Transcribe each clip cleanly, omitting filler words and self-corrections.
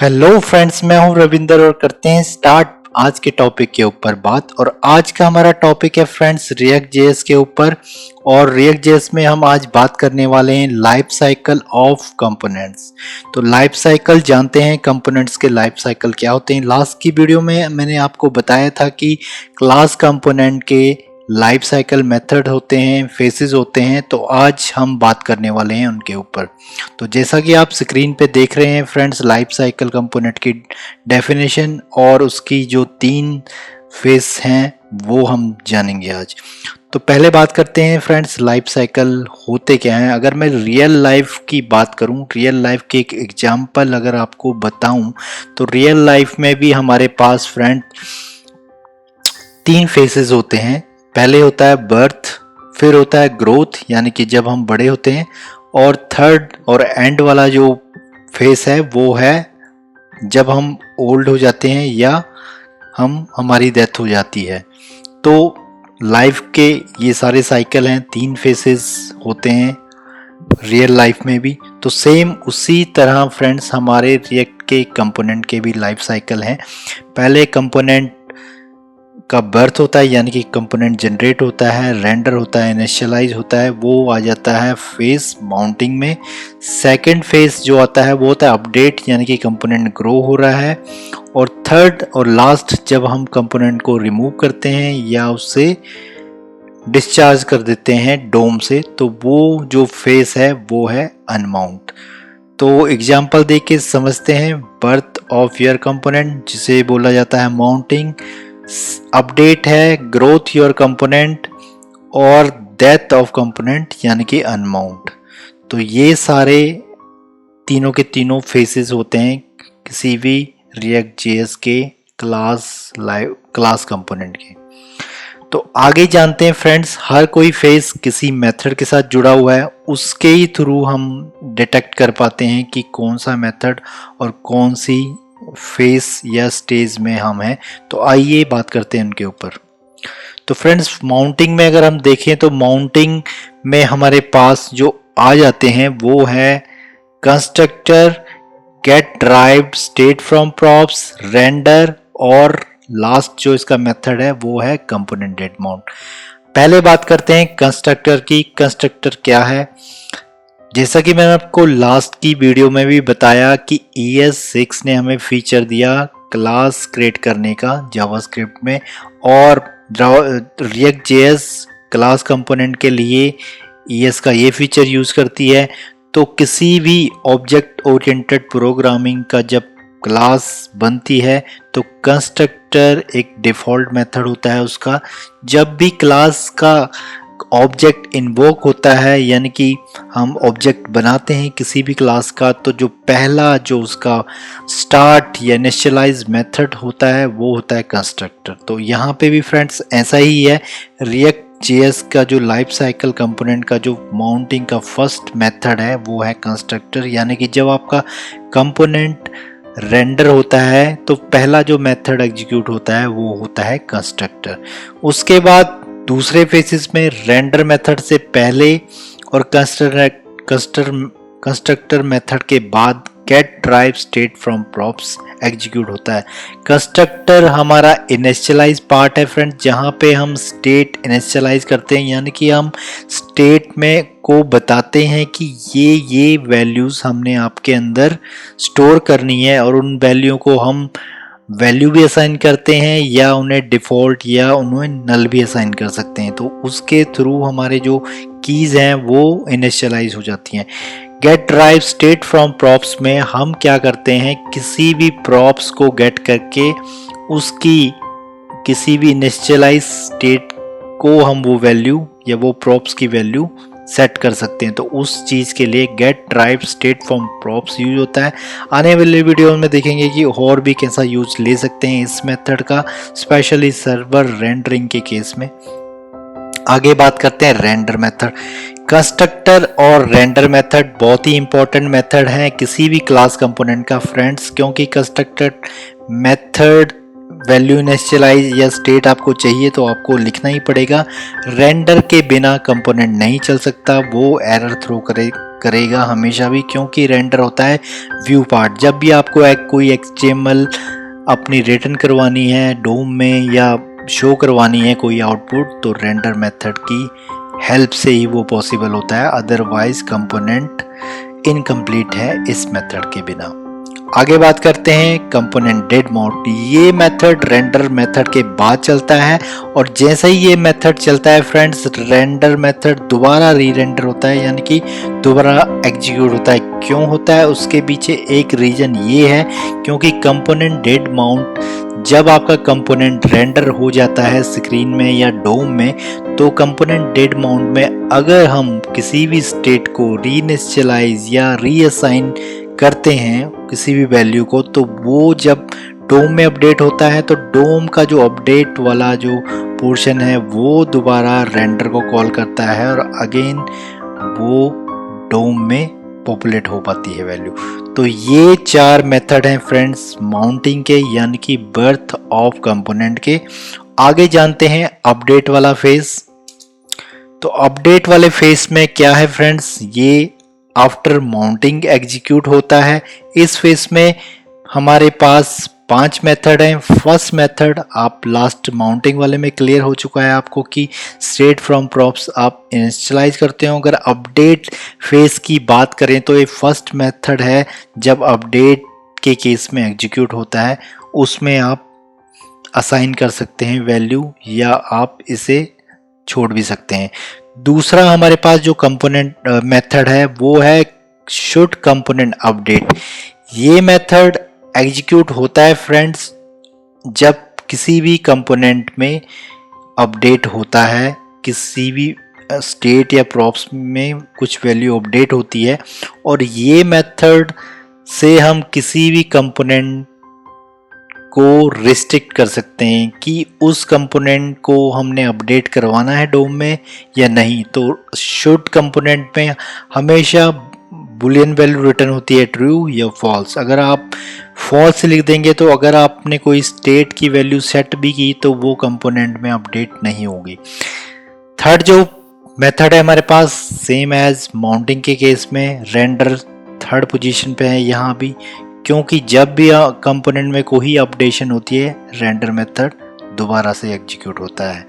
Hello friends, मैं हूं रविंदर और करते हैं स्टार्ट आज के टॉपिक के ऊपर बात। और आज का हमारा टॉपिक है फ्रेंड्स रिएक्ट जेएस के ऊपर। और रिएक्ट जेएस में हम आज बात करने वाले हैं लाइफ साइकिल ऑफ कंपोनेंट्स। तो लाइफ साइकिल जानते हैं, कंपोनेंट्स के लाइफ साइकिल क्या होते हैं। लास्ट की वीडियो में मैंने आपको बताया था कि क्लास कंपोनेंट के लाइफ साइकिल मेथड होते हैं, फेसेस होते हैं। तो आज हम बात करने वाले हैं उनके ऊपर। तो जैसा कि आप स्क्रीन पे देख रहे हैं फ्रेंड्स, लाइफ साइकिल कंपोनेंट की डेफिनेशन और उसकी जो 3 फेस हैं वो हम जानेंगे आज। तो पहले बात करते हैं फ्रेंड्स लाइफ साइकिल होते क्या हैं। अगर मैं रियल लाइफ की बात करूं, रियल लाइफ के एक एग्जांपल अगर आपको बताऊं, तो रियल लाइफ में भी हमारे पास फ्रेंड 3 फेसेस होते हैं। पहले होता है बर्थ, फिर होता है ग्रोथ यानी कि जब हम बड़े होते हैं, और थर्ड और एंड वाला जो फेस है वो है जब हम ओल्ड हो जाते हैं या हमारी डेथ हो जाती है। तो लाइफ के ये सारे साइकिल हैं, 3 फेसेस होते हैं रियल लाइफ में भी। तो सेम उसी तरह फ्रेंड्स हमारे रिएक्ट के कंपोनेंट के भी लाइफ साइकिल हैं। पहले कंपोनेंट का बर्थ होता है यानी कि कंपोनेंट जनरेट होता है, रेंडर होता है, इनिशियलाइज होता है, वो आ जाता है फेस माउंटिंग में। सेकंड फेस जो आता है वो होता है अपडेट यानी कि कंपोनेंट ग्रो हो रहा है। और थर्ड और लास्ट जब हम कंपोनेंट को रिमूव करते हैं या उससे डिस्चार्ज कर देते हैं डोम से, तो वो जो फेस है वो है अनमाउंट। तो एग्जांपल देख के समझते हैं। बर्थ ऑफ योर कंपोनेंट जिसे बोला जाता है माउंटिंग, अपडेट है ग्रोथ योर कंपोनेंट, और डेथ ऑफ कंपोनेंट यानी कि अनमाउंट। तो ये सारे तीनों के तीनों फेसेस होते हैं किसी भी रिएक्ट जेएस के क्लास कंपोनेंट के। तो आगे जानते हैं फ्रेंड्स, हर कोई फेस किसी मेथड के साथ जुड़ा हुआ है, उसके ही थ्रू हम डिटेक्ट कर पाते हैं कि कौन सा मेथड और कौन सी फेस या स्टेज में हम हैं। तो आइए बात करते हैं उनके ऊपर। तो फ्रेंड्स माउंटिंग में अगर हम देखें तो माउंटिंग में हमारे पास जो आ जाते हैं वो है constructor, get derived state from props, render, और लास्ट जो इसका मेथड है वो है कंपोनेंट डेट माउंट। पहले बात करते हैं कंस्ट्रक्टर की। कंस्ट्रक्टर क्या है? जैसा कि मैंने आपको लास्ट की वीडियो में भी बताया कि ES6 ने हमें फीचर दिया क्लास क्रिएट करने का जावास्क्रिप्ट में, और रिएक्ट जेएस क्लास कंपोनेंट के लिए ES का ये फीचर यूज करती है। तो किसी भी ऑब्जेक्ट ओरिएंटेड प्रोग्रामिंग का जब क्लास बनती है तो कंस्ट्रक्टर एक डिफॉल्ट मेथड होता है उसका। जब भी क्लास का ऑब्जेक्ट इन्वोक होता है यानी कि हम ऑब्जेक्ट बनाते हैं किसी भी क्लास का, तो जो पहला जो उसका स्टार्ट या इनिशियलाइज मेथड होता है वो होता है कंस्ट्रक्टर। तो यहाँ पे भी फ्रेंड्स ऐसा ही है। रिएक्ट जेएस का जो लाइफ साइकिल कंपोनेंट का जो माउंटिंग का फर्स्ट मेथड है वो है कंस्ट्रक्टर, यानी कि जब आपका कंपोनेंट रेंडर होता है तो पहला जो मेथड एग्जीक्यूट होता है वो होता है कंस्ट्रक्टर। उसके बाद दूसरे फेसेस में रेंडर मेथड से पहले और कंस्ट्रक्टर मेथड के बाद get derived state from props execute होता है। कंस्ट्रक्टर हमारा इनिशियलाइज पार्ट है फ्रेंड, जहाँ पे हम स्टेट इनिशियलाइज करते हैं, यानी कि हम स्टेट में को बताते हैं कि ये वैल्यूज हमने आपके अंदर स्टोर करनी है, और उन वैल्यू को हम वैल्यू भी असाइन करते हैं या उन्हें डिफॉल्ट या उन्हें नल भी असाइन कर सकते हैं। तो उसके थ्रू हमारे जो कीज हैं वो इनिशियलाइज हो जाती हैं। Get derived state from props में हम क्या करते हैं, किसी भी प्रॉप्स को गेट करके उसकी किसी भी इनिशियलाइज स्टेट को हम वो वैल्यू या वो प्रॉप्स की वैल्यू सेट कर सकते हैं। तो उस चीज के लिए get derived state from props use होता है। आने वाले वीडियो में देखेंगे कि और भी कैसा यूज ले सकते हैं इस मेथड का, स्पेशली सर्वर रेंडरिंग के केस में। आगे बात करते हैं रेंडर मेथड। कंस्ट्रक्टर और रेंडर मेथड बहुत ही इंपॉर्टेंट मेथड है किसी भी क्लास कंपोनेंट का फ्रेंड्स, क्योंकि कंस्ट्रक्टर मेथड वैल्यू इनिशियलाइज या स्टेट आपको चाहिए तो आपको लिखना ही पड़ेगा। रेंडर के बिना कंपोनेंट नहीं चल सकता, वो एरर थ्रो करेगा हमेशा भी, क्योंकि रेंडर होता है व्यू पार्ट। जब भी आपको कोई HTML अपनी रिटर्न करवानी है डोम में या शो करवानी है कोई आउटपुट, तो रेंडर मेथड की हेल्प से ही वो पॉसिबल होता है, अदरवाइज कंपोनेंट इनकम्प्लीट है इस मेथड के बिना। आगे बात करते हैं कंपोनेंट डेड माउंट। ये मेथड रेंडर मेथड के बाद चलता है, और जैसे ही ये मेथड चलता है फ्रेंड्स, रेंडर मेथड दोबारा री रेंडर होता है, यानी कि दोबारा एग्जीक्यूट होता है। क्यों होता है, उसके पीछे एक रीजन ये है, क्योंकि कंपोनेंट डेड माउंट, जब आपका कंपोनेंट रेंडर हो जाता है स्क्रीन में या डोम में, तो कंपोनेंट डेड माउंट में अगर हम किसी भी स्टेट को रीइनिशियलाइज या रीअसाइन करते हैं किसी भी वैल्यू को, तो वो जब डोम में अपडेट होता है तो डोम का जो अपडेट वाला जो पोर्शन है वो दोबारा रेंडर को कॉल करता है, और अगेन वो डोम में पॉपुलेट हो पाती है वैल्यू। तो ये 4 मेथड हैं फ्रेंड्स माउंटिंग के, यानी कि बर्थ ऑफ कंपोनेंट के। आगे जानते हैं अपडेट वाला फेज। तो अपडेट वाले फेज में क्या है फ्रेंड्स, ये आफ्टर माउंटिंग एग्जीक्यूट होता है। इस फेज में हमारे पास 5 मेथड हैं। फर्स्ट मेथड आप लास्ट माउंटिंग वाले में क्लियर हो चुका है आपको कि स्टेट फ्रॉम प्रॉप्स आप इनिशियलाइज करते हो। अगर अपडेट फेज की बात करें तो ये फर्स्ट मेथड है, जब अपडेट के केस में एग्जीक्यूट होता है, उसमें आप असाइन कर सकते हैं वैल्यू या आप इसे छोड़ भी सकते हैं। दूसरा हमारे पास जो कंपोनेंट मेथड है वो है शुड कंपोनेंट अपडेट। ये मेथड एग्जीक्यूट होता है फ्रेंड्स जब किसी भी कंपोनेंट में अपडेट होता है, किसी भी स्टेट या प्रॉप्स में कुछ वैल्यू अपडेट होती है, और ये मेथड से हम किसी भी कंपोनेंट को रिस्ट्रिक्ट कर सकते हैं कि उस कंपोनेंट को हमने अपडेट करवाना है डोम में या नहीं। तो शुड कंपोनेंट में हमेशा बुलियन वैल्यू रिटर्न होती है ट्रू या फॉल्स। अगर आप फॉल्स लिख देंगे तो अगर आपने कोई स्टेट की वैल्यू सेट भी की तो वो कंपोनेंट में अपडेट नहीं होगी। थर्ड जो मेथड है हमारे पास सेम एज माउंटिंग के केस में, रेंडर थर्ड पोजीशन पे है यहाँ भी, क्योंकि जब भी कंपोनेंट में कोई अपडेशन होती है रेंडर मेथड दोबारा से एग्जीक्यूट होता है।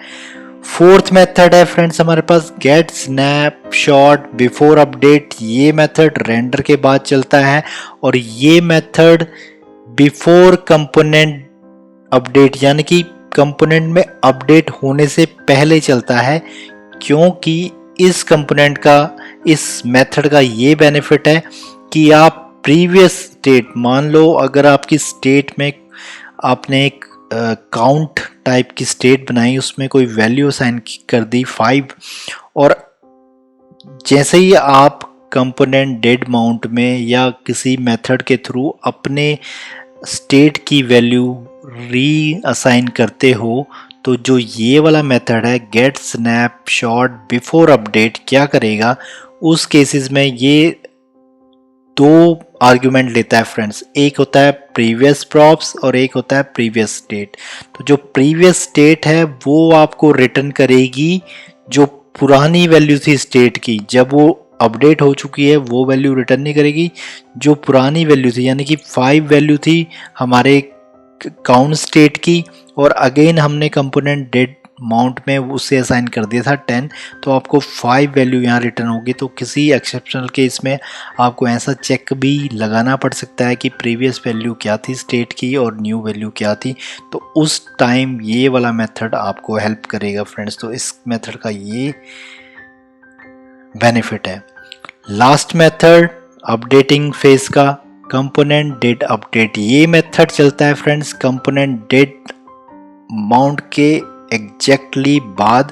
फोर्थ मेथड है फ्रेंड्स हमारे पास गेट स्नैपशॉट बिफोर अपडेट। ये मेथड रेंडर के बाद चलता है, और ये मेथड बिफोर कंपोनेंट अपडेट, यानी कि कंपोनेंट में अपडेट होने से पहले चलता है, क्योंकि इस कंपोनेंट का, इस मेथड का ये बेनिफिट है कि आप प्रीवियस स्टेट, मान लो अगर आपकी स्टेट में आपने एक काउंट टाइप की स्टेट बनाई, उसमें कोई वैल्यू असाइन कर दी 5, और जैसे ही आप कंपोनेंट डेड माउंट में या किसी मेथड के थ्रू अपने स्टेट की वैल्यू री असाइन करते हो, तो जो ये वाला मेथड है गेट स्नैपशॉट बिफोर अपडेट क्या करेगा, उस केसेस में ये 2 आर्ग्यूमेंट लेता है फ्रेंड्स। एक होता है प्रीवियस प्रॉप्स और एक होता है प्रीवियस स्टेट। तो जो प्रीवियस स्टेट है वो आपको रिटर्न करेगी जो पुरानी वैल्यू थी स्टेट की, जब वो अपडेट हो चुकी है वो वैल्यू रिटर्न नहीं करेगी। जो पुरानी वैल्यू थी, यानी कि 5 वैल्यू थी हमारे काउंट स्टेट की, और अगेन हमने कंपोनेंट डेड माउंट में उसे असाइन कर दिया था 10, तो आपको 5 वैल्यू यहाँ रिटर्न होगी। तो किसी एक्सेप्शनल केस में आपको ऐसा चेक भी लगाना पड़ सकता है कि प्रीवियस वैल्यू क्या थी स्टेट की और न्यू वैल्यू क्या थी, तो उस टाइम ये वाला मेथड आपको हेल्प करेगा फ्रेंड्स। तो इस मेथड का ये बेनिफिट है। लास्ट मेथड अपडेटिंग फेज का कंपोनेंट डेड अपडेट। ये मेथड चलता है फ्रेंड्स कंपोनेंट डेड माउंट के एग्जैक्टली बाद,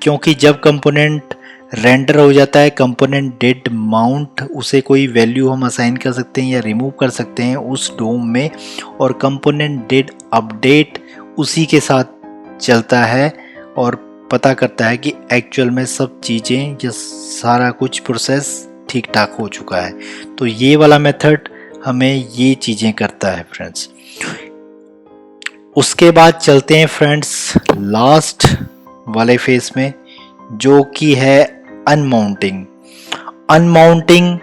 क्योंकि जब कंपोनेंट रेंडर हो जाता है कंपोनेंट डेड माउंट, उसे कोई वैल्यू हम असाइन कर सकते हैं या रिमूव कर सकते हैं उस डोम में, और कंपोनेंट डेड अपडेट उसी के साथ चलता है और पता करता है कि एक्चुअल में सब चीज़ें या सारा कुछ प्रोसेस ठीक ठाक हो चुका है। तो ये वाला मेथड हमें ये चीज़ें करता है फ्रेंड्स। उसके बाद चलते हैं फ्रेंड्स लास्ट वाले फेस में, जो कि है अनमाउंटिंग। अनमाउंटिंग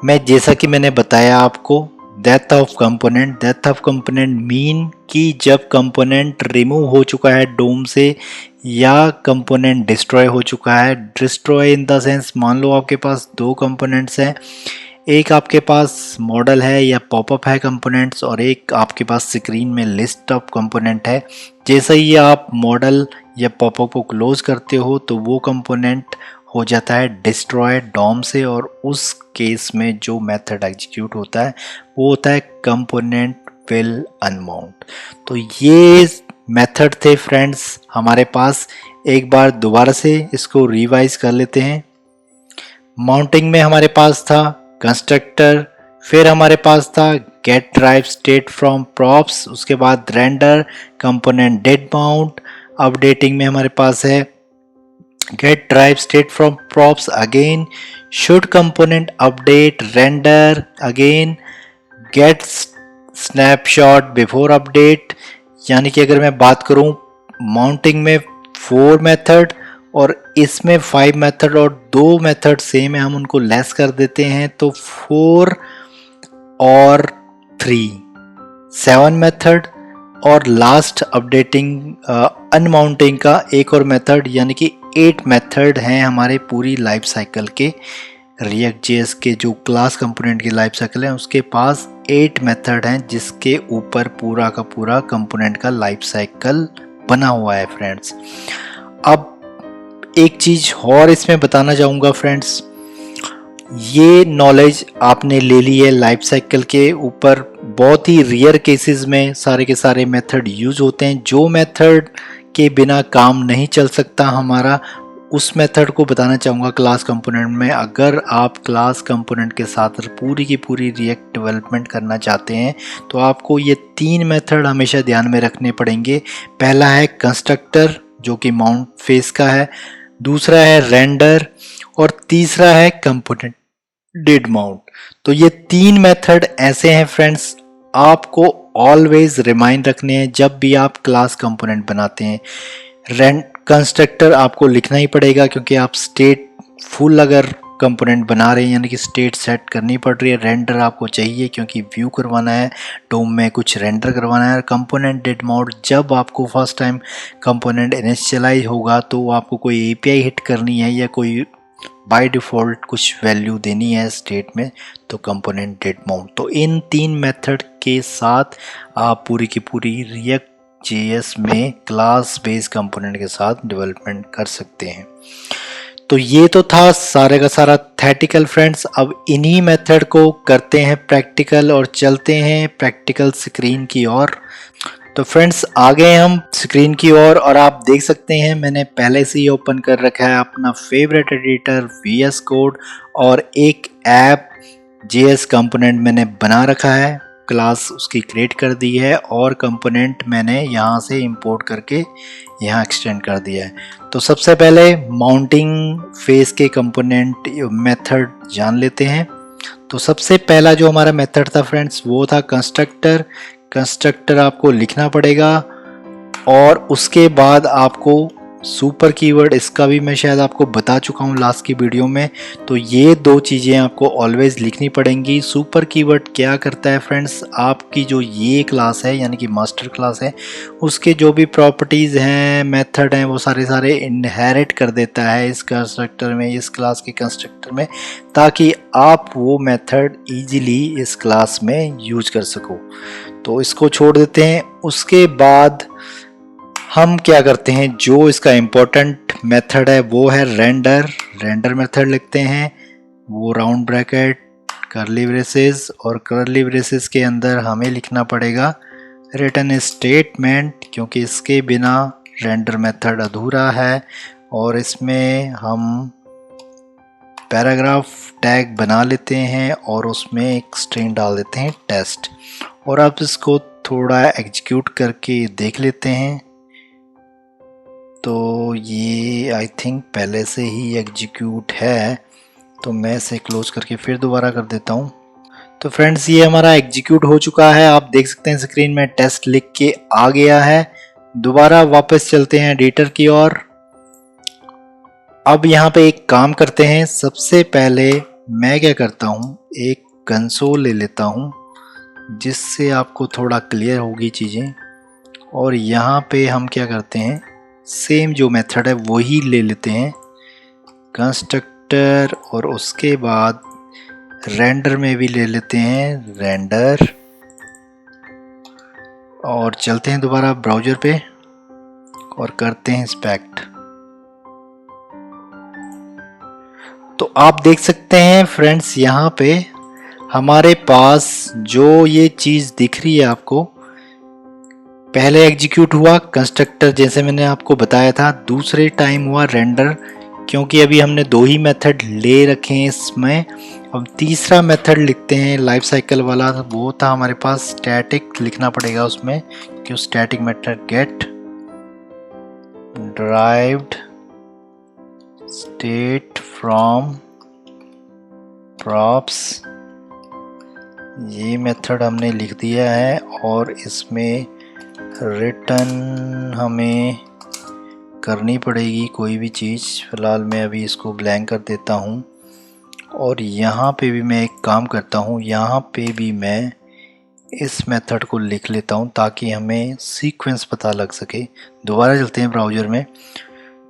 में जैसा कि मैंने बताया आपको, death of component. Death of component mean कि जब कंपोनेंट रिमूव हो चुका है डोम से या कंपोनेंट डिस्ट्रॉय हो चुका है। डिस्ट्रॉय इन द सेंस, मान लो आपके पास दो कंपोनेंट्स हैं, एक आपके पास मॉडल है या पॉपअप है कंपोनेंट्स, और एक आपके पास स्क्रीन में लिस्ट ऑफ कंपोनेंट है। जैसे ही आप मॉडल या पॉपअप को क्लोज करते हो तो वो कंपोनेंट हो जाता है डिस्ट्रॉय डॉम से, और उस केस में जो मेथड एग्जीक्यूट होता है वो होता है कंपोनेंट विल अनमाउंट। तो ये मेथड थे फ्रेंड्स हमारे पास। एक बार दोबारा से इसको रिवाइज कर लेते हैं। माउंटिंग में हमारे पास था कंस्ट्रक्टर, फिर हमारे पास था get derived state from props, उसके बाद render component did mount. Updating में हमारे पास है get drive state from props again, should component update, render again, get snapshot before update। यानी कि अगर मैं बात करूं माउंटिंग में 4 मेथड और इसमें 5 मेथड और 2 मेथड सेम है, हम उनको लेस कर देते हैं तो 4 और 3 7 मेथड, और लास्ट अपडेटिंग अनमाउंटिंग का एक और मेथड, यानी कि 8 मेथड हैं हमारे पूरी लाइफ साइकिल के। रिएक्ट जेएस के जो क्लास कंपोनेंट की लाइफ साइकिल है उसके पास 8 मेथड हैं, जिसके ऊपर पूरा का पूरा कंपोनेंट का लाइफ साइकिल बना हुआ है फ्रेंड्स। अब एक चीज और इसमें बताना चाहूँगा फ्रेंड्स, ये नॉलेज आपने ले ली है लाइफ साइकिल के ऊपर। बहुत ही रेयर केसेस में सारे के सारे मेथड यूज होते हैं। जो मेथड के बिना काम नहीं चल सकता हमारा, उस मेथड को बताना चाहूँगा क्लास कंपोनेंट में। अगर आप क्लास कंपोनेंट के साथ पूरी की पूरी रिएक्ट डेवलपमेंट करना चाहते हैं तो आपको ये 3 मेथड हमेशा ध्यान में रखने पड़ेंगे। पहला है कंस्ट्रक्टर जो कि माउंट फेस का है, दूसरा है रेंडर, और तीसरा है कंपोनेंट डिड माउंट। तो ये 3 मेथड ऐसे हैं फ्रेंड्स, आपको ऑलवेज रिमाइंड रखने हैं जब भी आप क्लास कंपोनेंट बनाते हैं। कंस्ट्रक्टर आपको लिखना ही पड़ेगा क्योंकि आप स्टेट फुल अगर कंपोनेंट बना रहे हैं यानी कि स्टेट सेट करनी पड़ रही है। रेंडर आपको चाहिए क्योंकि व्यू करवाना है, डोम में कुछ रेंडर करवाना है। कंपोनेंट डिड माउंट, जब आपको फर्स्ट टाइम कंपोनेंट इनिशियलाइज होगा तो आपको कोई एपीआई हिट करनी है या कोई बाय डिफ़ॉल्ट कुछ वैल्यू देनी है स्टेट में, तो कंपोनेंट डिड माउंट। तो इन 3 मेथड के साथ आप पूरी की पूरी रिएक्ट जेएस में क्लास बेस्ड कंपोनेंट के साथ डेवलपमेंट कर सकते हैं। तो ये तो था सारे का सारा थेटिकल फ्रेंड्स। अब इन्हीं मेथड को करते हैं प्रैक्टिकल और चलते हैं प्रैक्टिकल स्क्रीन की ओर। तो फ्रेंड्स आ गए हम स्क्रीन की ओर और आप देख सकते हैं मैंने पहले से ही ओपन कर रखा है अपना फेवरेट एडिटर VS कोड, और एक ऐप JS कंपोनेंट मैंने बना रखा है, क्लास उसकी क्रिएट कर दी है और कंपोनेंट मैंने यहाँ से इंपोर्ट करके यहाँ एक्सटेंड कर दिया है। तो सबसे पहले माउंटिंग फेस के कंपोनेंट मेथड जान लेते हैं। तो सबसे पहला जो हमारा मेथड था फ्रेंड्स वो था कंस्ट्रक्टर। कंस्ट्रक्टर आपको लिखना पड़ेगा और उसके बाद आपको सुपर कीवर्ड, इसका भी मैं शायद आपको बता चुका हूँ लास्ट की वीडियो में। तो ये 2 चीज़ें आपको ऑलवेज लिखनी पड़ेंगी। सुपर कीवर्ड क्या करता है फ्रेंड्स, आपकी जो ये क्लास है यानी कि मास्टर क्लास है उसके जो भी प्रॉपर्टीज़ हैं, मेथड हैं, वो सारे इनहेरिट कर देता है इस कंस्ट्रक्टर में, इस क्लास के कंस्ट्रक्टर में, ताकि आप वो मेथड ईजिली इस क्लास में यूज कर सको। तो इसको छोड़ देते हैं। उसके बाद हम क्या करते हैं, जो इसका इम्पोर्टेंट मेथड है वो है रेंडर। रेंडर मेथड लिखते हैं, वो राउंड ब्रैकेट कर्ली ब्रेसेस, और कर्ली ब्रेसेस के अंदर हमें लिखना पड़ेगा रिटर्न स्टेटमेंट, क्योंकि इसके बिना रेंडर मेथड अधूरा है। और इसमें हम पैराग्राफ टैग बना लेते हैं और उसमें एक स्ट्रिंग डाल देते हैं टेस्ट। और अब इसको थोड़ा एग्जीक्यूट करके देख लेते हैं। तो ये आई थिंक पहले से ही एग्जीक्यूट है, तो मैं इसे क्लोज करके फिर दोबारा कर देता हूँ। तो फ्रेंड्स ये हमारा एग्जीक्यूट हो चुका है, आप देख सकते हैं स्क्रीन में टेस्ट लिख के आ गया है। दोबारा वापस चलते हैं एडिटर की ओर। अब यहाँ पे एक काम करते हैं, सबसे पहले मैं क्या करता हूँ, एक कंसोल ले लेता हूँ जिससे आपको थोड़ा क्लियर होगी चीज़ें। और यहाँ पे हम क्या करते हैं, सेम जो मेथड है वही ले लेते हैं, कंस्ट्रक्टर, और उसके बाद रेंडर में भी ले लेते हैं रेंडर। और चलते हैं दोबारा ब्राउज़र पे और करते हैं इंस्पेक्ट। तो आप देख सकते हैं फ्रेंड्स यहाँ पे हमारे पास जो ये चीज़ दिख रही है आपको, पहले एग्जीक्यूट हुआ कंस्ट्रक्टर जैसे मैंने आपको बताया था, दूसरे टाइम हुआ रेंडर, क्योंकि अभी हमने दो ही मेथड ले रखे हैं इसमें। अब तीसरा मेथड लिखते हैं लाइफ साइकिल वाला, वो था हमारे पास स्टैटिक लिखना पड़ेगा उसमें, क्यों static method gate derived state from props, ये मेथड हमने लिख दिया है। और इसमें रिटर्न हमें करनी पड़ेगी कोई भी चीज़, फ़िलहाल मैं अभी इसको ब्लैंक कर देता हूँ। और यहाँ पे भी मैं एक काम करता हूँ, यहाँ पे भी मैं इस मेथड को लिख लेता हूँ ताकि हमें सीक्वेंस पता लग सके। दोबारा चलते हैं ब्राउज़र में।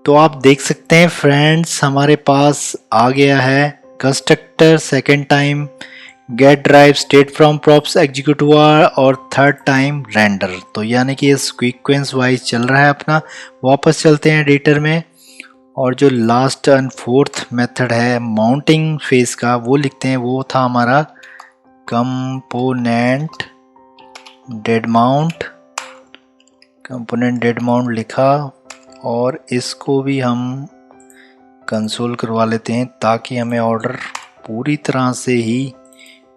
तो आप देख सकते हैं फ्रेंड्स हमारे पास आ गया है constructor, second time get derived state from props execute हुआ, और थर्ड टाइम रेंडर। तो यानी कि ये सीक्वेंस वाइज चल रहा है अपना। वापस चलते हैं एडिटर में और जो लास्ट एंड फोर्थ मेथड है माउंटिंग फेस का वो लिखते हैं, वो था हमारा component did mount. Component did mount लिखा और इसको भी हम कंसोल करवा लेते हैं ताकि हमें ऑर्डर पूरी तरह से ही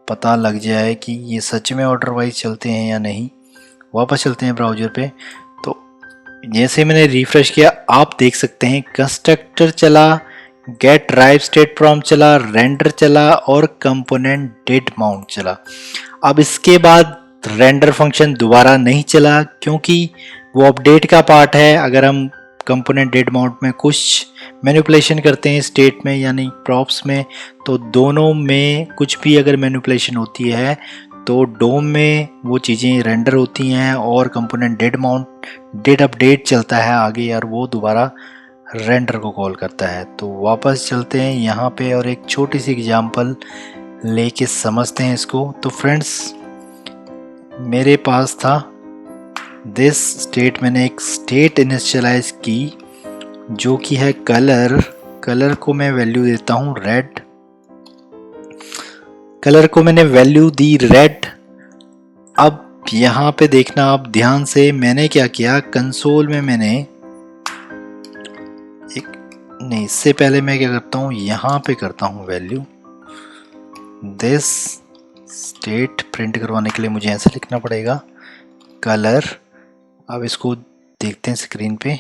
पता लग जाए कि ये सच में ऑर्डर वाइज चलते हैं या नहीं। वापस चलते हैं ब्राउज़र पे। तो जैसे मैंने रिफ्रेश किया आप देख सकते हैं कंस्ट्रक्टर चला, गेट ड्राइव स्टेट फ्रॉम चला, रेंडर चला और कंपोनेंट डेड माउंट चला। अब इसके बाद रेंडर फंक्शन दोबारा नहीं चला क्योंकि वो अपडेट का पार्ट है। अगर हम कंपोनेंट डेड माउंट में कुछ मैनिपुलेशन करते हैं स्टेट में यानी प्रॉप्स में, तो दोनों में कुछ भी अगर मैनिपुलेशन होती है तो डोम में वो चीज़ें रेंडर होती हैं और component did mount dead update चलता है आगे और वो दोबारा रेंडर को कॉल करता है। तो वापस चलते हैं यहाँ पे और एक छोटी सी एग्जांपल लेके समझते हैं इसको। तो फ्रेंड्स मेरे पास था दिस स्टेट, मैंने एक स्टेट इनिशियलाइज की जो कि है कलर। कलर को मैं वैल्यू देता हूँ रेड, कलर को मैंने वैल्यू दी रेड। अब यहाँ पे देखना आप ध्यान से, मैंने क्या किया कंसोल में मैंने नहीं, इससे पहले मैं क्या करता हूँ यहाँ पे करता हूँ वैल्यू दिस स्टेट। प्रिंट करवाने के लिए मुझे ऐसा लिखना पड़ेगा कलर। अब इसको देखते हैं स्क्रीन पे,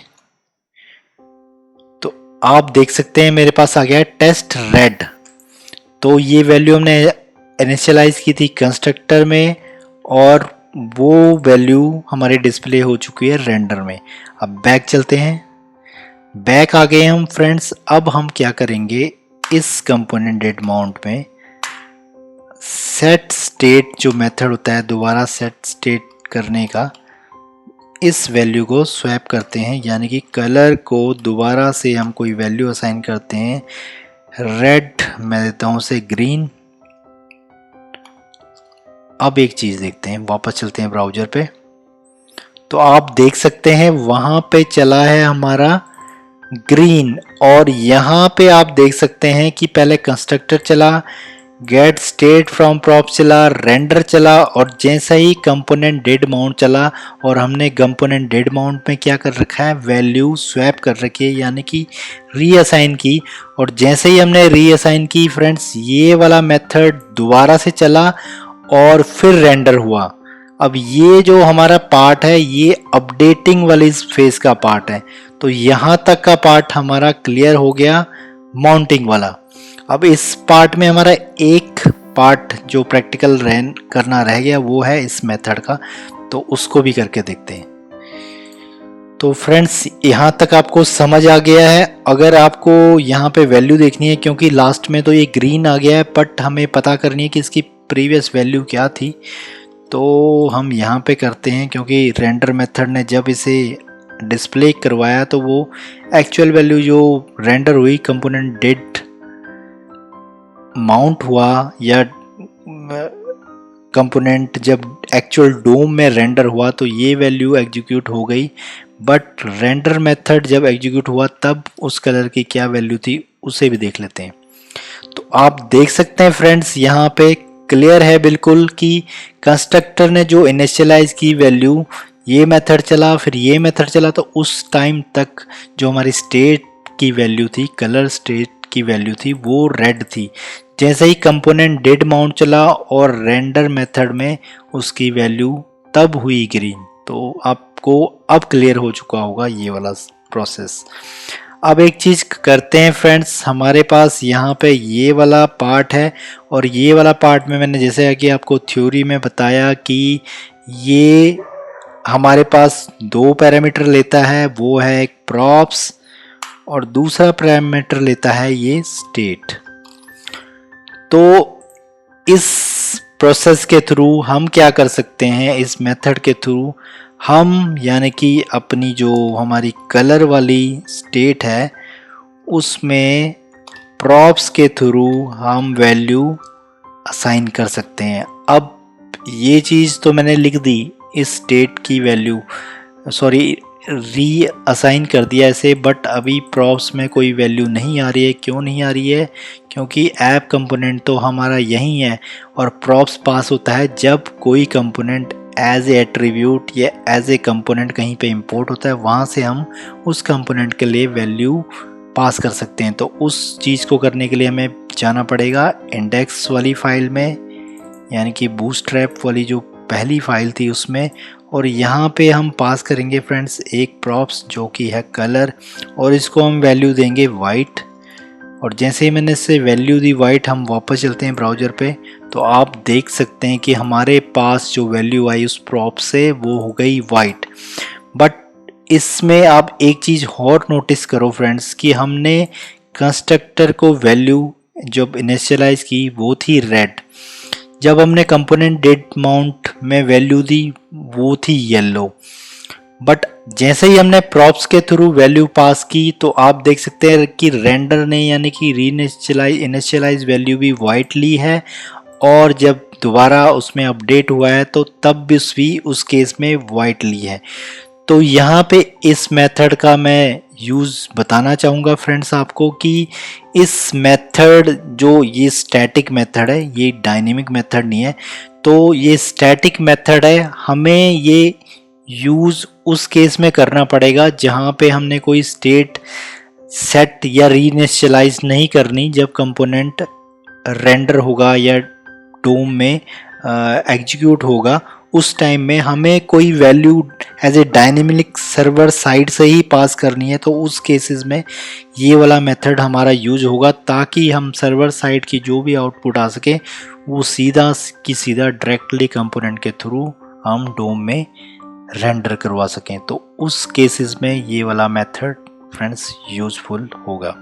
तो आप देख सकते हैं मेरे पास आ गया है टेस्ट रेड। तो ये वैल्यू हमने इनिशियलाइज की थी कंस्ट्रक्टर में और वो वैल्यू हमारे डिस्प्ले हो चुकी है रेंडर में। अब बैक चलते हैं, बैक आ गए हम फ्रेंड्स। अब हम क्या करेंगे, इस कंपोनेंट डेड माउंट में सेट स्टेट जो मेथड होता है दोबारा सेट स्टेट करने का, इस वैल्यू को स्वैप करते हैं, यानी कि कलर को दोबारा से हम कोई वैल्यू असाइन करते हैं। रेड मैं देता हूं उसे ग्रीन। अब एक चीज देखते हैं, वापस चलते हैं ब्राउज़र पे। तो आप देख सकते हैं वहां पे चला है हमारा ग्रीन और यहाँ पे आप देख सकते हैं कि पहले कंस्ट्रक्टर चला, गेट स्टेट फ्रॉम प्रॉप चला, रेंडर चला और जैसा ही कंपोनेंट डेड माउंट चला और हमने कंपोनेंट डेड माउंट में क्या कर रखा है, वैल्यू स्वैप कर रखी है यानी कि रीअसाइन की। और जैसे ही हमने रीअसाइन की फ्रेंड्स, ये वाला मेथड दोबारा से चला और फिर रेंडर हुआ। अब ये जो हमारा पार्ट है ये अपडेटिंग वाली इस फेज का पार्ट है। तो यहाँ तक का पार्ट हमारा क्लियर हो गया माउंटिंग वाला। अब इस पार्ट में हमारा एक पार्ट जो प्रैक्टिकल रन करना रह गया वो है इस मेथड का, तो उसको भी करके देखते हैं। तो फ्रेंड्स यहाँ तक आपको समझ आ गया है। अगर आपको यहाँ पे वैल्यू देखनी है, क्योंकि लास्ट में तो ये ग्रीन आ गया है बट हमें पता करनी है कि इसकी प्रीवियस वैल्यू क्या थी, तो हम यहाँ पे करते हैं। क्योंकि रेंडर मेथड ने जब इसे डिस्प्ले करवाया तो वो एक्चुअल वैल्यू जो रेंडर हुई, कंपोनेंट डिड माउंट हुआ या कंपोनेंट जब एक्चुअल डोम में रेंडर हुआ तो ये वैल्यू एग्जीक्यूट हो गई। बट रेंडर मेथड जब एग्जीक्यूट हुआ तब उस कलर की क्या वैल्यू थी उसे भी देख लेते हैं। तो आप देख सकते हैं फ्रेंड्स यहाँ पे क्लियर है बिल्कुल कि कंस्ट्रक्टर ने जो इनिशियलाइज की वैल्यू, ये मेथड चला फिर ये मेथड चला, तो उस टाइम तक जो हमारी स्टेट की वैल्यू थी, कलर स्टेट की वैल्यू थी, वो रेड थी। जैसे ही कंपोनेंट डिड माउंट चला और रेंडर मेथड में उसकी वैल्यू तब हुई ग्रीन। तो आपको अब क्लियर हो चुका होगा ये वाला प्रोसेस। अब एक चीज़ करते हैं फ्रेंड्स, हमारे पास यहाँ पे ये वाला पार्ट है और ये वाला पार्ट में मैंने जैसे कि आपको थ्योरी में बताया कि ये हमारे पास दो पैरामीटर लेता है, वो है एक प्रॉप्स और दूसरा पैरामीटर लेता है ये स्टेट। तो इस प्रोसेस के थ्रू हम क्या कर सकते हैं, इस मेथड के थ्रू हम यानी कि अपनी जो हमारी कलर वाली स्टेट है उसमें प्रॉप्स के थ्रू हम वैल्यू असाइन कर सकते हैं। अब ये चीज़ तो मैंने लिख दी, इस स्टेट की वैल्यू री असाइन कर दिया ऐसे, बट अभी प्रॉप्स में कोई वैल्यू नहीं आ रही है। क्यों नहीं आ रही है? क्योंकि ऐप कंपोनेंट तो हमारा यही है और प्रॉप्स पास होता है जब कोई कंपोनेंट एज ए एट्रीब्यूट या एज ए कंपोनेंट कहीं पे इंपोर्ट होता है, वहाँ से हम उस कंपोनेंट के लिए वैल्यू पास कर सकते हैं। तो उस चीज़ को करने के लिए हमें जाना पड़ेगा इंडेक्स वाली फाइल में, यानी कि बूटस्ट्रैप वाली जो पहली फाइल थी उसमें, और यहाँ पे हम पास करेंगे फ्रेंड्स एक प्रॉप्स जो कि है कलर, और इसको हम वैल्यू देंगे वाइट। और जैसे ही मैंने इससे वैल्यू दी वाइट, हम वापस चलते हैं ब्राउज़र पे, तो आप देख सकते हैं कि हमारे पास जो वैल्यू आई उस प्रॉप से वो हो गई वाइट। बट इसमें आप एक चीज़ और नोटिस करो फ्रेंड्स कि हमने कंस्ट्रक्टर को वैल्यू जब इनिशियलाइज की वो थी रेड, जब हमने कंपोनेंट डिड माउंट में वैल्यू दी वो थी येलो। बट जैसे ही हमने प्रॉप्स के थ्रू वैल्यू पास की तो आप देख सकते हैं कि रेंडर ने यानी कि इनिशियलाइज वैल्यू भी वाइट ली है, और जब दोबारा उसमें अपडेट हुआ है तो तब भी उस केस में वाइट ली है। तो यहाँ पे इस मेथड का मैं यूज़ बताना चाहूँगा फ्रेंड्स आपको कि इस मेथड जो ये स्टैटिक मेथड है, ये डायनेमिक मेथड नहीं है। तो ये स्टैटिक मेथड है, हमें ये यूज़ उस केस में करना पड़ेगा जहाँ पे हमने कोई स्टेट सेट या रीइनिशियलाइज नहीं करनी। जब कंपोनेंट रेंडर होगा या डोम में एग्जीक्यूट होगा उस टाइम में हमें कोई value as a dynamic server side से ही पास करनी है। तो उस केसेस में ये वाला मेथड हमारा यूज होगा, ताकि हम सर्वर साइड की जो भी आउटपुट आ सके वो सीधा की सीधा डायरेक्टली कंपोनेंट के थ्रू हम डोम में रेंडर करवा सकें। तो उस केसेस में ये वाला मेथड फ्रेंड्स यूजफुल होगा।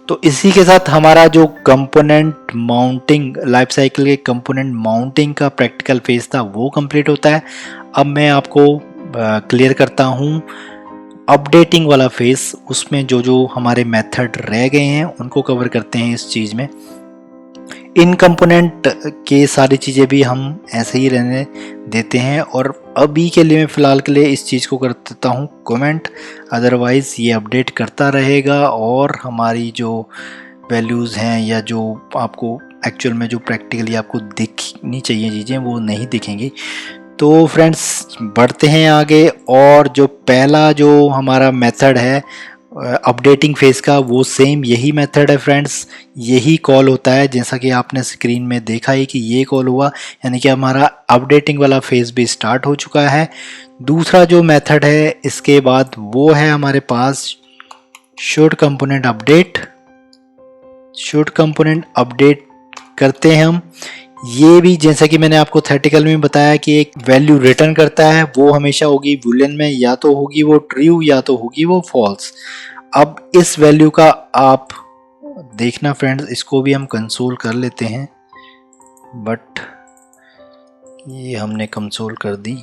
तो इसी के साथ हमारा जो कंपोनेंट माउंटिंग लाइफ साइकिल के कंपोनेंट माउंटिंग का प्रैक्टिकल फेज था वो कंप्लीट होता है। अब मैं आपको क्लियर करता हूँ अपडेटिंग वाला फेज, उसमें जो जो हमारे मेथड रह गए हैं उनको कवर करते हैं इस चीज़ में। इन कंपोनेंट के सारी चीज़ें भी हम ऐसे ही रहने देते हैं, और अभी के लिए मैं फ़िलहाल के लिए इस चीज़ को कर देता हूँ कमेंट, अदरवाइज़ ये अपडेट करता रहेगा और हमारी जो वैल्यूज़ हैं या जो आपको एक्चुअल में जो प्रैक्टिकली आपको दिखनी चाहिए चीज़ें वो नहीं दिखेंगी। तो फ्रेंड्स बढ़ते हैं आगे, और जो पहला जो हमारा मेथड है अपडेटिंग फेज का वो सेम यही मेथड है फ्रेंड्स, यही कॉल होता है जैसा कि आपने स्क्रीन में देखा ही कि ये कॉल हुआ, यानी कि हमारा अपडेटिंग वाला फेज भी स्टार्ट हो चुका है। दूसरा जो मेथड है इसके बाद वो है हमारे पास should component update. Should component update करते हैं हम, ये भी जैसा कि मैंने आपको थेटिकल में बताया कि एक वैल्यू रिटर्न करता है, वो हमेशा होगी बूलियन में, या तो होगी वो ट्रू या तो होगी वो फॉल्स। अब इस वैल्यू का आप देखना फ्रेंड्स, इसको भी हम कंसोल कर लेते हैं, बट ये हमने कंसोल कर दी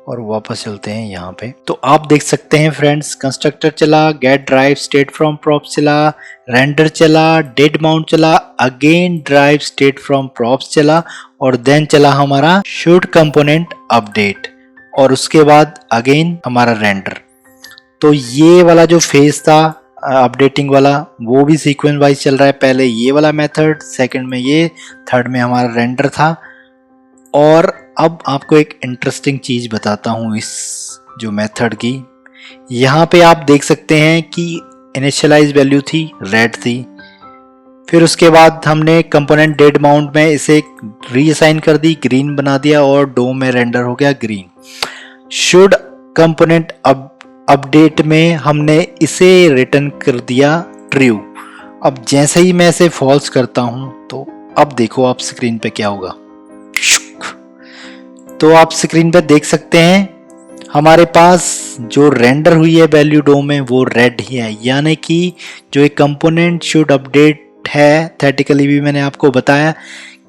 और वापस चलते हैं यहाँ पे। तो आप देख सकते हैं फ्रेंड्स, कंस्ट्रक्टर चला, get derived state from props चला, रेंडर चला, डेड माउंट चला, again derived state from props चला, और देन चला हमारा शुड कंपोनेंट अपडेट, और उसके बाद अगेन हमारा रेंडर। तो ये वाला जो फेज था अपडेटिंग वाला, वो भी सीक्वेंस वाइज चल रहा है। पहले ये वाला मेथड, सेकंड में ये, थर्ड में हमारा रेंडर था। और अब आपको एक इंटरेस्टिंग चीज बताता हूँ इस जो मेथड की। यहाँ पे आप देख सकते हैं कि इनिशियलाइज वैल्यू थी रेड थी, फिर उसके बाद हमने कंपोनेंट डेड माउंट में इसे रीअसाइन कर दी, ग्रीन बना दिया, और डोम में रेंडर हो गया ग्रीन। शुड कंपोनेंट अपडेट में हमने इसे रिटर्न कर दिया ट्रू। अब जैसे ही मैं इसे फॉल्स करता हूं, तो अब देखो आप स्क्रीन पे क्या होगा। तो आप स्क्रीन पे देख सकते हैं हमारे पास जो रेंडर हुई है वैल्यू डोम में वो रेड ही है, यानी कि जो एक कंपोनेंट शुड अपडेट है, थेटिकली भी मैंने आपको बताया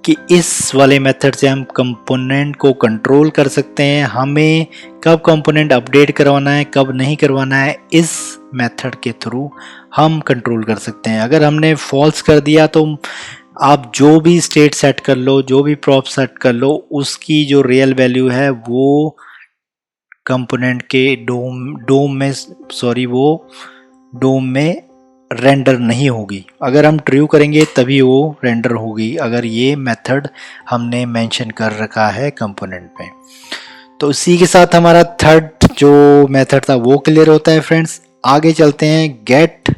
कि इस वाले मेथड से हम कंपोनेंट को कंट्रोल कर सकते हैं। हमें कब कंपोनेंट अपडेट करवाना है, कब नहीं करवाना है, इस मेथड के थ्रू हम कंट्रोल कर सकते हैं। अगर हमने फॉल्स कर दिया तो आप जो भी स्टेट सेट कर लो, जो भी प्रॉप सेट कर लो, उसकी जो रियल वैल्यू है वो कंपोनेंट के डोम में रेंडर नहीं होगी। अगर हम ट्रू करेंगे तभी वो रेंडर होगी, अगर ये मेथड हमने मेंशन कर रखा है कंपोनेंट में। तो इसी के साथ हमारा थर्ड जो मेथड था वो क्लियर होता है फ्रेंड्स। आगे चलते हैं, गेट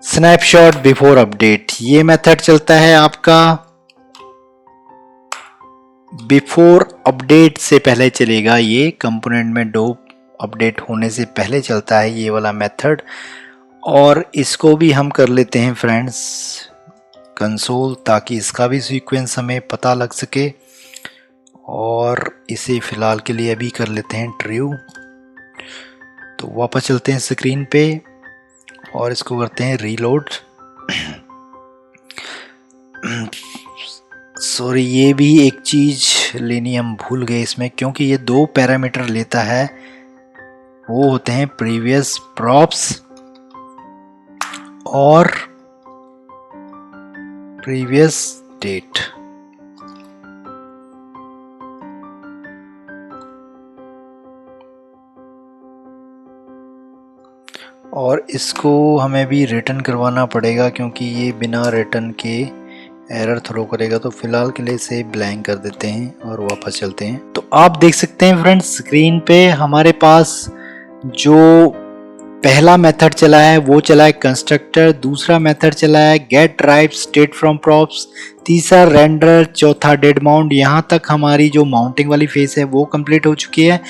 स्नैपशॉट बिफोर अपडेट। ये मेथड चलता है आपका बिफोर अपडेट से पहले चलेगा, ये कंपोनेंट में डो अपडेट होने से पहले चलता है ये वाला मेथड। और इसको भी हम कर लेते हैं फ्रेंड्स कंसोल, ताकि इसका भी सीक्वेंस हमें पता लग सके। और इसे फिलहाल के लिए अभी कर लेते हैं ट्रू। तो वापस चलते हैं स्क्रीन पे और इसको करते हैं रीलोड। सॉरी, ये भी एक चीज लेनी हम भूल गए इसमें, क्योंकि ये दो पैरामीटर लेता है, वो होते हैं प्रीवियस प्रॉप्स और प्रीवियस डेट। और इसको हमें भी रिटर्न करवाना पड़ेगा, क्योंकि ये बिना रिटर्न के एरर थ्रो करेगा। तो फिलहाल के लिए इसे ब्लैंक कर देते हैं और वापस चलते हैं। तो आप देख सकते हैं फ्रेंड्स स्क्रीन पे हमारे पास जो पहला मेथड चला है वो चला है कंस्ट्रक्टर, दूसरा मेथड चला है get derived state from props, तीसरा रेंडर, चौथा डेड माउंट। यहाँ तक हमारी जो माउंटिंग वाली फेज है वो कंप्लीट हो चुकी है।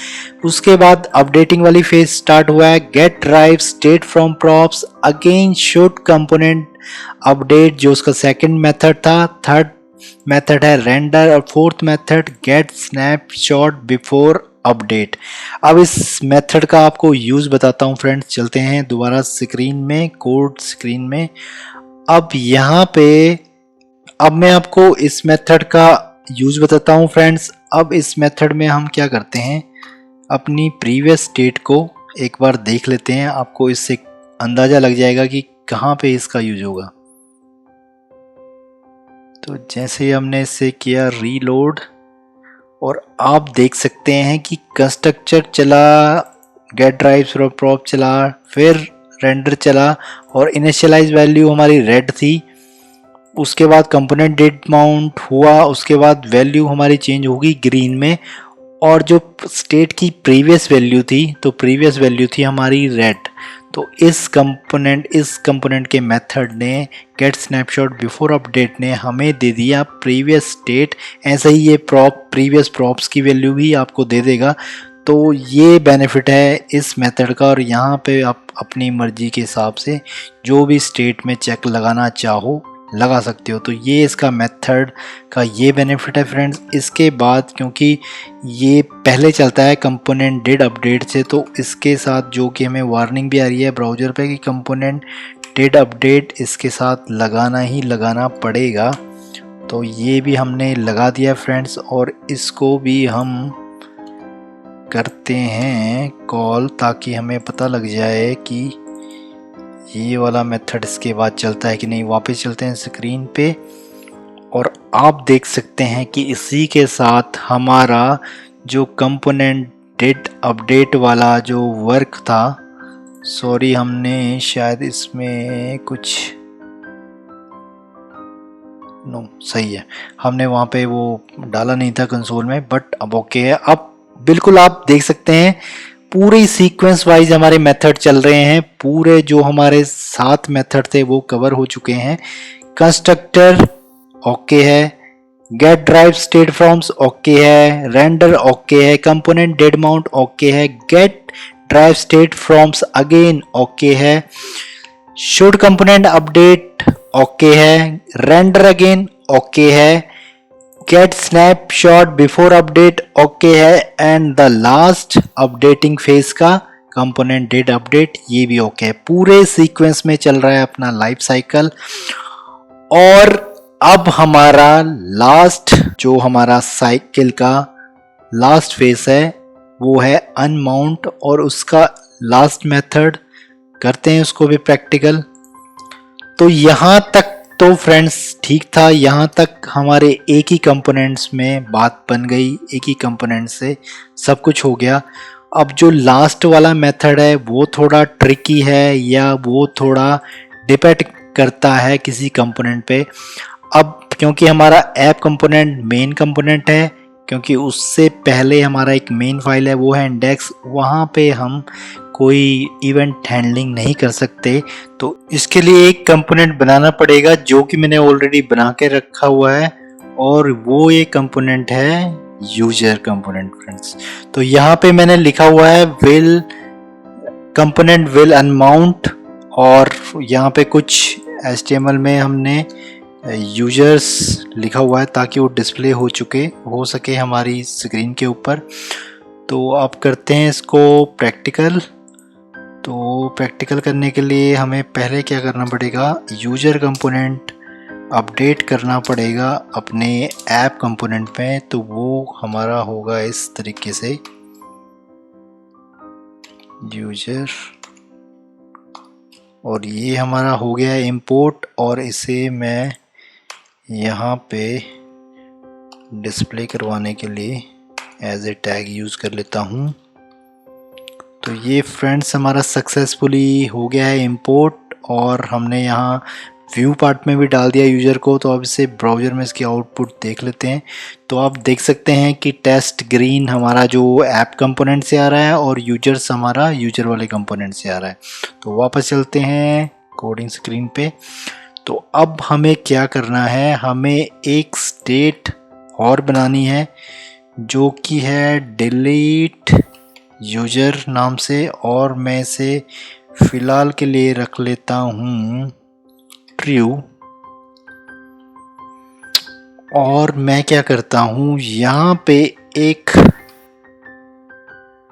उसके बाद अपडेटिंग वाली फेज स्टार्ट हुआ है, get derived state from props, again should component update जो उसका सेकंड मेथड था, थर्ड मेथड है रेंडर, और fourth method get snapshot before update. अब इस मेथड का आपको यूज बताता हूं फ्रेंड्स। चलते हैं दोबारा स्क्रीन में, कोड स्क्रीन में। अब यहाँ पे अब मैं आपको इस मेथड का यूज बताता हूं फ्रेंड्स। अब इस मेथड में हम क्या करते हैं, अपनी प्रीवियस स्टेट को एक बार देख लेते हैं। आपको इससे अंदाजा लग जाएगा कि कहाँ पे इसका यूज होगा। तो जैसे ही हमने इसे किया रीलोड, और आप देख सकते हैं कि कंस्ट्रक्टर चला, गेट ड्राइव फ्रॉम प्रॉप चला, फिर रेंडर चला, और इनिशियलाइज वैल्यू हमारी रेड थी। उसके बाद कंपोनेंट डेट माउंट हुआ, उसके बाद वैल्यू हमारी चेंज होगी ग्रीन में, और जो स्टेट की प्रीवियस वैल्यू थी, तो प्रीवियस वैल्यू थी हमारी रेड। तो इस कंपोनेंट के मेथड ने गेट स्नैपशॉट बिफोर अपडेट ने हमें दे दिया प्रीवियस स्टेट। ऐसे ही ये प्रीवियस प्रॉप्स की वैल्यू भी आपको दे देगा। तो ये बेनिफिट है इस मेथड का। और यहाँ पे आप अपनी मर्जी के हिसाब से जो भी स्टेट में चेक लगाना चाहो लगा सकते हो। तो ये इसका मेथड का ये बेनिफिट है फ्रेंड्स। इसके बाद क्योंकि ये पहले चलता है कंपोनेंट डिड अपडेट से, तो इसके साथ जो कि हमें वार्निंग भी आ रही है ब्राउज़र पे कि कंपोनेंट डिड अपडेट इसके साथ लगाना ही लगाना पड़ेगा। तो ये भी हमने लगा दिया फ्रेंड्स, और इसको भी हम करते हैं कॉल ताकि हमें पता लग जाए कि ये वाला मेथड इसके बाद चलता है कि नहीं। वापस चलते हैं स्क्रीन पे, और आप देख सकते हैं कि इसी के साथ हमारा जो कंपोनेंट डिड अपडेट वाला जो वर्क था, सॉरी हमने शायद इसमें कुछ नो सही है, हमने वहाँ पे वो डाला नहीं था कंसोल में, बट अब ओके है। अब बिल्कुल आप देख सकते हैं पूरे सीक्वेंस वाइज हमारे मेथड चल रहे हैं। पूरे जो हमारे 7 मेथड थे वो कवर हो चुके हैं। कंस्ट्रक्टर ओके है, get derived state from props okay है, रेंडर ओके है, कंपोनेंट डेड माउंट ओके है, get derived state from props again okay है, शुड कंपोनेंट अपडेट ओके है, रेंडर अगेन ओके है, get snapshot before update okay है, and the last updating phase का component did update ये भी okay है। पूरे सीक्वेंस में चल रहा है अपना लाइफ साइकिल। और अब हमारा लास्ट जो हमारा साइकिल का लास्ट फेज है वो है अनमाउंट, और उसका लास्ट मेथड करते हैं उसको भी प्रैक्टिकल। तो यहां तक तो फ्रेंड्स ठीक था, यहां तक हमारे एक ही कंपोनेंट्स में बात बन गई, एक ही कंपोनेंट से सब कुछ हो गया। अब जो लास्ट वाला मेथड है वो थोड़ा ट्रिकी है, या वो थोड़ा डिपेंड करता है किसी कंपोनेंट पे। अब क्योंकि हमारा ऐप कंपोनेंट मेन कंपोनेंट है, क्योंकि उससे पहले हमारा एक मेन फाइल है वो है इंडेक्स, वहाँ पे हम कोई इवेंट हैंडलिंग नहीं कर सकते। तो इसके लिए एक कंपोनेंट बनाना पड़ेगा जो कि मैंने ऑलरेडी बना के रखा हुआ है, और वो ये कंपोनेंट है यूजर कंपोनेंट फ्रेंड्स। तो यहाँ पे मैंने लिखा हुआ है विल कंपोनेंट विल अनमाउंट, और यहाँ पे कुछ HTML में हमने यूजर्स लिखा हुआ है ताकि वो डिस्प्ले हो सके हमारी स्क्रीन के ऊपर। तो आप करते हैं इसको प्रैक्टिकल। तो प्रैक्टिकल करने के लिए हमें पहले क्या करना पड़ेगा, यूजर कंपोनेंट अपडेट करना पड़ेगा अपने ऐप कंपोनेंट में। तो वो हमारा होगा इस तरीके से, यूजर, और ये हमारा हो गया है इंपोर्ट, और इसे मैं यहाँ पे डिस्प्ले करवाने के लिए एज ए टैग यूज़ कर लेता हूँ। तो ये फ्रेंड्स हमारा सक्सेसफुली हो गया है इंपोर्ट, और हमने यहाँ व्यू पार्ट में भी डाल दिया यूज़र को। तो अब इसे ब्राउज़र में इसकी आउटपुट देख लेते हैं। तो आप देख सकते हैं कि टेस्ट ग्रीन हमारा जो ऐप कंपोनेंट से आ रहा है, और यूजर्स हमारा यूजर वाले कंपोनेंट से आ रहा है। तो वापस चलते हैं कोडिंग स्क्रीन पे। तो अब हमें क्या करना है, हमें एक स्टेट और बनानी है जो कि है डिलीट यूजर नाम से, और मैं इसे फिलहाल के लिए रख लेता हूँ ट्रू। और मैं क्या करता हूँ, यहाँ पे एक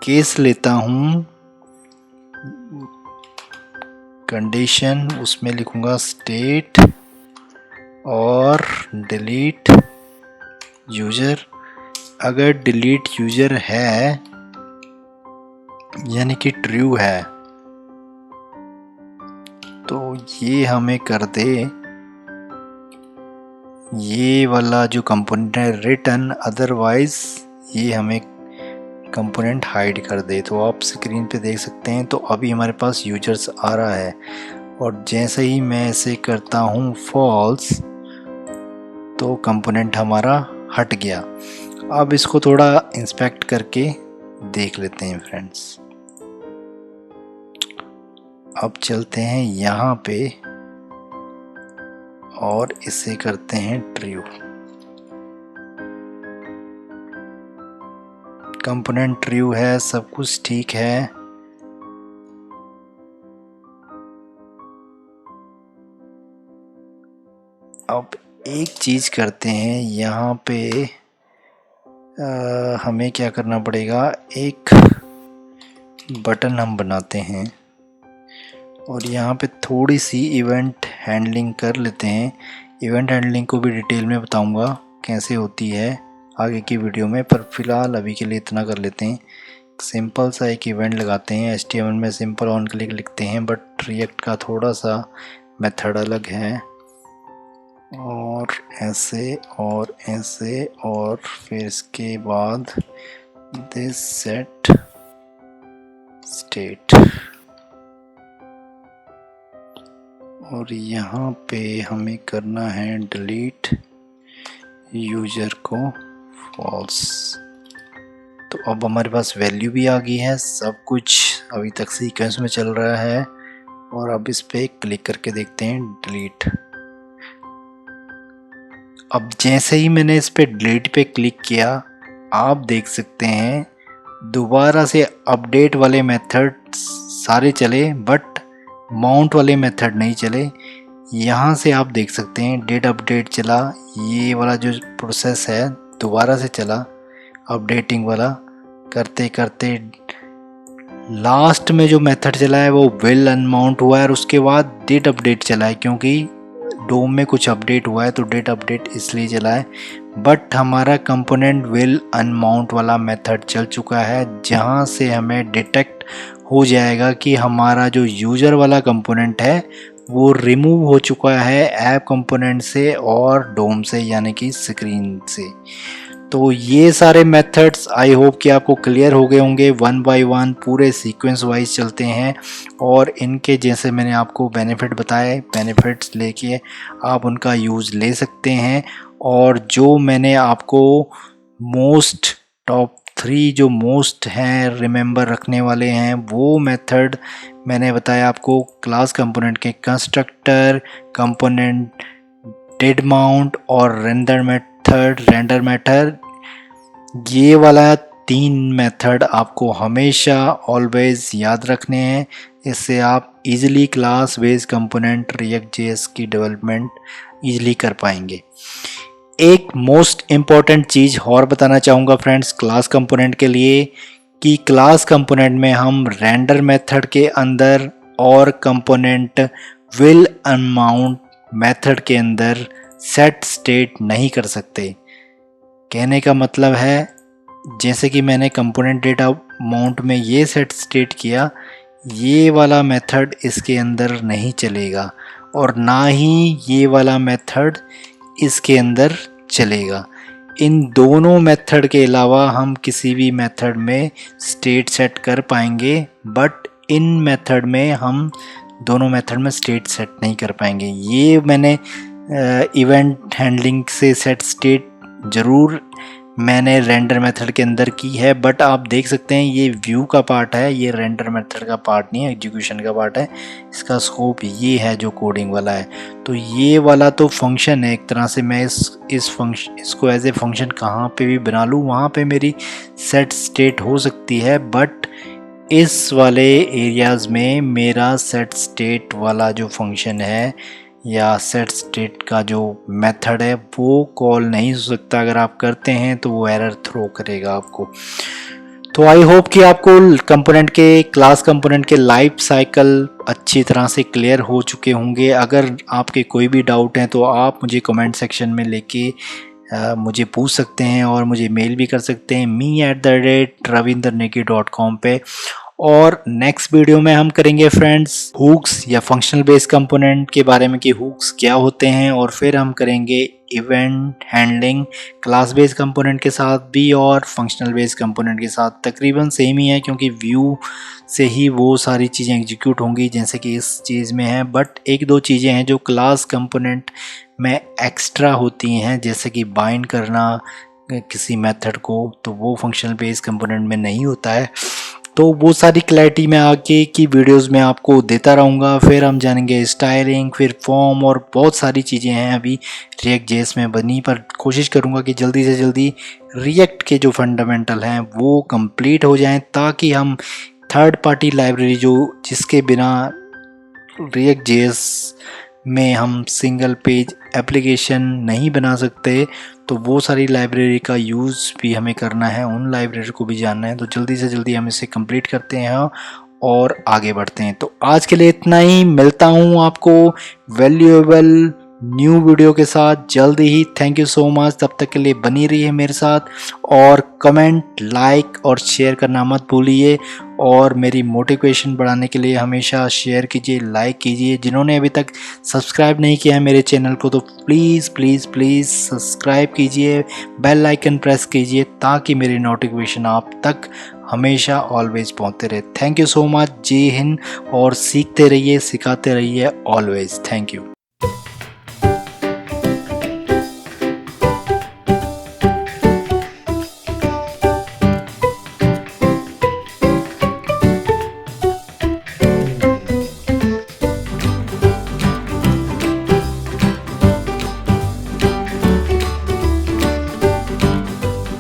केस लेता हूँ कंडीशन, उसमें लिखूंगा स्टेट और डिलीट यूजर। अगर डिलीट यूजर है यानी कि ट्रू है, तो ये हमें कर दे ये वाला जो कंपोनेंट है रिटर्न, अदरवाइज ये हमें कंपोनेंट हाइड कर दे। तो आप स्क्रीन पे देख सकते हैं, तो अभी हमारे पास यूजर्स आ रहा है, और जैसे ही मैं इसे करता हूँ फॉल्स, तो कंपोनेंट हमारा हट गया। अब इसको थोड़ा इंस्पेक्ट करके देख लेते हैं फ्रेंड्स। अब चलते हैं यहाँ पे और इसे करते हैं ट्रू। कंपोनेंट ट्रू है, सब कुछ ठीक है। अब एक चीज़ करते हैं, यहाँ पे हमें क्या करना पड़ेगा, एक बटन हम बनाते हैं और यहाँ पे थोड़ी सी इवेंट हैंडलिंग कर लेते हैं। इवेंट हैंडलिंग को भी डिटेल में बताऊंगा कैसे होती है आगे की वीडियो में, पर फिलहाल अभी के लिए इतना कर लेते हैं। सिंपल सा एक इवेंट लगाते हैं, HTML में सिंपल ऑन क्लिक लिखते हैं, बट रिएक्ट का थोड़ा सा मेथड अलग है, और ऐसे और फिर इसके बाद दिस सेट स्टेट, और यहाँ पे हमें करना है डिलीट यूजर को फॉल्स। तो अब हमारे पास वैल्यू भी आ गई है, सब कुछ अभी तक सीक्वेंस में चल रहा है, और अब इस पे क्लिक करके देखते हैं डिलीट। अब जैसे ही मैंने इस पे डिलीट पे क्लिक किया, आप देख सकते हैं दोबारा से अपडेट वाले मेथड सारे चले, बट माउंट वाले मेथड नहीं चले। यहाँ से आप देख सकते हैं डिड अपडेट चला, ये वाला जो प्रोसेस है दोबारा से चला अपडेटिंग वाला, करते करते लास्ट में जो मेथड चला है वो विल अनमाउंट हुआ है, और उसके बाद डिड अपडेट चला है, क्योंकि डोम में कुछ अपडेट हुआ है तो डिड अपडेट इसलिए चला है। बट हमारा कंपोनेंट विल अनमाउंट वाला मेथड चल चुका है, जहाँ से हमें डिटेक्ट हो जाएगा कि हमारा जो यूज़र वाला कंपोनेंट है वो रिमूव हो चुका है ऐप कंपोनेंट से और डोम से, यानी कि स्क्रीन से। तो ये सारे मेथड्स आई होप कि आपको क्लियर हो गए होंगे। वन बाय वन पूरे सीक्वेंस वाइज चलते हैं, और इनके जैसे मैंने आपको बेनिफिट बताए, बेनिफिट्स लेके आप उनका यूज़ ले सकते हैं। और जो मैंने आपको मोस्ट टॉप 3 जो मोस्ट हैं रिमेंबर रखने वाले हैं, वो मेथड मैंने बताया आपको, क्लास कंपोनेंट के कंस्ट्रक्टर, कंपोनेंट डिड माउंट और रेंडर मेथड। ये वाला 3 मेथड आपको हमेशा ऑलवेज याद रखने हैं, इससे आप easily class based component React.js की डेवलपमेंट इजीली कर पाएंगे। एक मोस्ट इम्पॉर्टेंट चीज़ और बताना चाहूँगा फ्रेंड्स क्लास कंपोनेंट के लिए, कि क्लास कंपोनेंट में हम रेंडर मेथड के अंदर और कंपोनेंट विल अनमाउंट मेथड के अंदर सेट स्टेट नहीं कर सकते। कहने का मतलब है, जैसे कि मैंने कंपोनेंट डेटा माउंट में ये सेट स्टेट किया, ये वाला मेथड इसके अंदर नहीं चलेगा, और ना ही ये वाला मेथड इसके अंदर चलेगा। इन दोनों मेथड के अलावा हम किसी भी मेथड में स्टेट सेट कर पाएंगे, बट इन मेथड में हम दोनों मेथड में स्टेट सेट नहीं कर पाएंगे। ये मैंने इवेंट हैंडलिंग से सेट स्टेट ज़रूर मैंने रेंडर मेथड के अंदर की है, बट आप देख सकते हैं ये व्यू का पार्ट है, ये रेंडर मेथड का पार्ट नहीं है, एग्जीक्यूशन का पार्ट है। इसका स्कोप ये है जो कोडिंग वाला है। तो ये वाला तो फंक्शन है एक तरह से, मैं इस फंक्शन इसको एज ए फंक्शन कहाँ पे भी बना लूँ वहाँ पे मेरी सेट स्टेट हो सकती है, बट इस वाले एरियाज़ में मेरा सेट स्टेट वाला जो फंक्शन है या सेट स्टेट का जो मेथड है वो कॉल नहीं हो सकता। अगर आप करते हैं तो वो एरर थ्रो करेगा आपको। तो आई होप कि आपको कंपोनेंट के क्लास कंपोनेंट के लाइफ साइकिल अच्छी तरह से क्लियर हो चुके होंगे। अगर आपके कोई भी डाउट हैं तो आप मुझे कमेंट सेक्शन में लेके मुझे पूछ सकते हैं, और मुझे मेल भी कर सकते हैं me@ravindernegi.com पे। और नेक्स्ट वीडियो में हम करेंगे फ्रेंड्स हुक्स या फंक्शनल बेस्ड कंपोनेंट के बारे में, कि हुक्स क्या होते हैं, और फिर हम करेंगे event handling class based component के साथ भी और फंक्शनल बेस्ड कंपोनेंट के साथ। तकरीबन सेम ही है, क्योंकि व्यू से ही वो सारी चीज़ें एग्जीक्यूट होंगी जैसे कि इस चीज़ में है, बट एक दो चीज़ें हैं जो क्लास कंपोनेंट में एक्स्ट्रा होती हैं, जैसे कि बाइंड करना किसी मेथड को, तो वो फंक्शनल बेस्ड कंपोनेंट में नहीं होता है। तो वो सारी क्लैरिटी मैं आगे की वीडियोस में आपको देता रहूँगा। फिर हम जानेंगे स्टाइलिंग, फिर फॉर्म, और बहुत सारी चीज़ें हैं अभी React.js में बनी, पर कोशिश करूँगा कि जल्दी से जल्दी रिएक्ट के जो फंडामेंटल हैं वो कंप्लीट हो जाएं, ताकि हम थर्ड पार्टी लाइब्रेरी जिसके बिना React.js में हम सिंगल पेज एप्लीकेशन नहीं बना सकते, तो वो सारी लाइब्रेरी का यूज़ भी हमें करना है, उन लाइब्रेरी को भी जानना है। तो जल्दी से जल्दी हम इसे कंप्लीट करते हैं और आगे बढ़ते हैं। तो आज के लिए इतना ही, मिलता हूँ आपको वैल्यूएबल न्यू वीडियो के साथ जल्दी ही। थैंक यू सो मच, तब तक के लिए बनी रहिए मेरे साथ, और कमेंट, लाइक और शेयर करना मत भूलिए। और मेरी मोटिवेशन बढ़ाने के लिए हमेशा शेयर कीजिए, लाइक कीजिए। जिन्होंने अभी तक सब्सक्राइब नहीं किया है मेरे चैनल को, तो प्लीज़ प्लीज़ प्लीज़ सब्सक्राइब कीजिए, बेल आइकन प्रेस कीजिए, ताकि मेरी नोटिफिकेशन आप तक हमेशा ऑलवेज पहुंचते रहे। थैंक यू सो मच, जय हिंद, और सीखते रहिए, सिखाते रहिए ऑलवेज। Thank you.